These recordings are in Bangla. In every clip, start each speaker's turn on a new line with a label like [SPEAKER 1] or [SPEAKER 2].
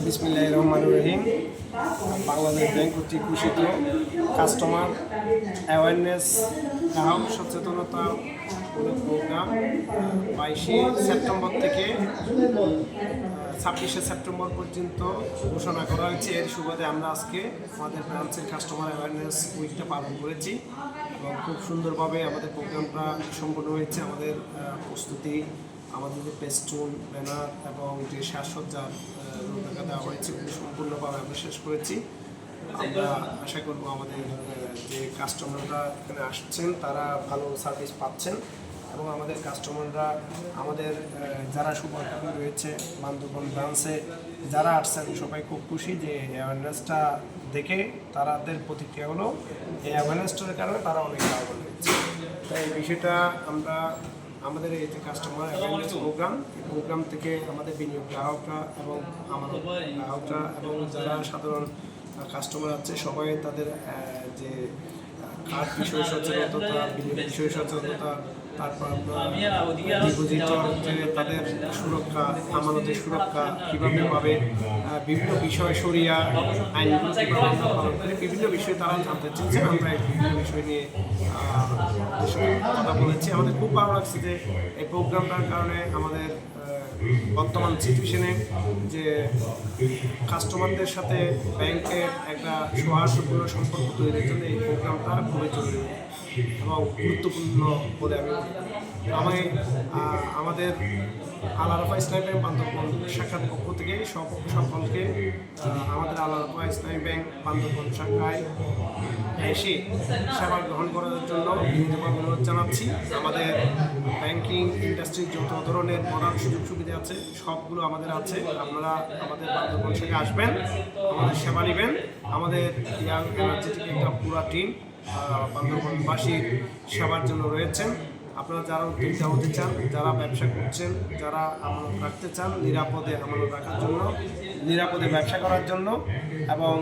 [SPEAKER 1] বিসমিল্লাহির রহমানির রহিম। বাংলাদেশ ব্যাংক কর্তৃক ঘোষিত কাস্টমার অ্যাওয়ারনেস গ্রাহক সচেতনতা প্রোগ্রাম 22শে সেপ্টেম্বর থেকে 26শে সেপ্টেম্বর পর্যন্ত ঘোষণা করা হয়েছে। এর সুবাদে আমরা আজকে আমাদের ব্রাঞ্চের কাস্টমার অ্যাওয়ারনেস উইকটা পালন করেছি এবং খুব সুন্দরভাবে আমাদের প্রোগ্রামটা সম্পন্ন হয়েছে। আমাদের প্রস্তুতি, আমাদের যে পেস্টুন, ব্যানার এবং যে সাজসজ্জার রূপরেখা দেওয়া হয়েছে সম্পূর্ণভাবে আমরা শেষ করেছি। আমরা আশা করব আমাদের যে কাস্টমাররা এখানে আসছেন তারা ভালো সার্ভিস পাচ্ছেন এবং আমাদের কাস্টমাররা আমাদের যারা শুভাকাঙ্ক্ষী রয়েছে বান্দরবান ব্রাঞ্চে যারা আসছেন সবাই খুব খুশি যে অ্যাওয়ারনেসটা দেখে তাদের প্রতিক্রিয়া হলো এই অ্যাওয়ারনেসটার কারণে তারা অনেক লাভবান হয়েছে। তাই এই বিষয়টা আমরা আমাদের এই যে কাস্টমার অ্যাওয়ারনেস প্রোগ্রাম থেকে আমাদের বিনিয়োগ গ্রাহকরা এবং আমাদের গ্রাহকরা এবং যারা সাধারণ কাস্টমার আছে সবাই তাদের যে কার্ড বিষয়ে সচেতনতা, বিনিয়োগ বিষয়ে সচেতনতা, তারপর ডিপোজিটর যে তাদের সুরক্ষা, আমানতের সুরক্ষা কীভাবে পাবে, বিভিন্ন বিষয় সরিয়া আইনগুলো কীভাবে আমরা পালন করি, বিভিন্ন বিষয়ে তারা জানতে চেয়েছেন। আমরা এই বিভিন্ন বিষয় নিয়ে কথা বলেছি। আমাদের খুব ভালো লাগছে যে এই প্রোগ্রামটার কারণে আমাদের বর্তমান সিচুয়েশনে যে কাস্টমারদের সাথে ব্যাংকের একটা সৌহার্দ্যপূর্ণ সম্পর্ক তৈরির জন্য এই প্রোগ্রামটা খুবই জরুরি এবং গুরুত্বপূর্ণ বলে আমি আমাদের আল আরাফা ইসলামী ব্যাংক বান্দরবান শাখার পক্ষ থেকে সকলকে আমাদের আল আরাফা ইসলামী ব্যাংক বান্দরবান শাখায় এসে সেবা গ্রহণ করার জন্য বিনীতভাবে অনুরোধ জানাচ্ছি। আমাদের ব্যাংকিং ইন্ডাস্ট্রির যত ধরনের পড়ার সুযোগ সুবিধা আছে সবগুলো আমাদের আছে। আপনারা আমাদের বান্দরবান শাখায় আসবেন, আমাদের সেবা নেবেন। আমাদের ইয়াং এনার্জেটিক একটা পুরা টিম বান্দরবানবাসীর সেবার জন্য রয়েছেন। আপনারা যারা উদ্যোক্তা হতে চান, যারা ব্যবসা করছেন, যারা আমানত রাখতে চান নিরাপদে আমানত রাখার জন্য, নিরাপদে ব্যবসা করার জন্য এবং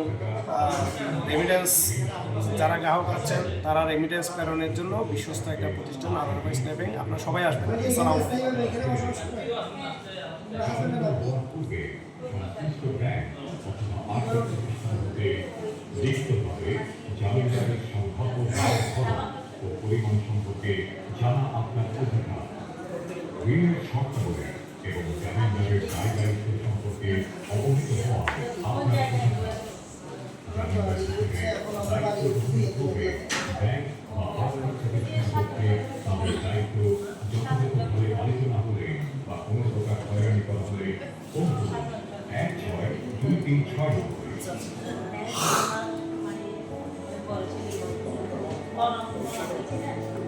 [SPEAKER 1] রেমিটেন্স যারা গ্রাহক আছেন তারা রেমিটেন্স প্রেরণের জন্য বিশ্বস্ত একটা প্রতিষ্ঠান আল আরাফা ইসলামী ব্যাংক। আপনারা সবাই আসবেন। আসসালামু
[SPEAKER 2] পরিমাণ সম্পর্কে জানা আপনার অধিকার, ঋণের শর্তাবলী এবং জামিনদারের দায় দায়িত্ব সম্পর্কে অবহিত হওয়া আপনার অধিকার। জামিনদার হিসেবে দায়িত্বপূর্ণভাবে ব্যাংক বা আর্থিক প্রতিষ্ঠান পক্ষে তাদের দায়িত্ব যথাযথভাবে পালিত না হলে বা কোনো প্রকার হয়রানি করা হলে ফোন করুন 16-236 নম্বরে।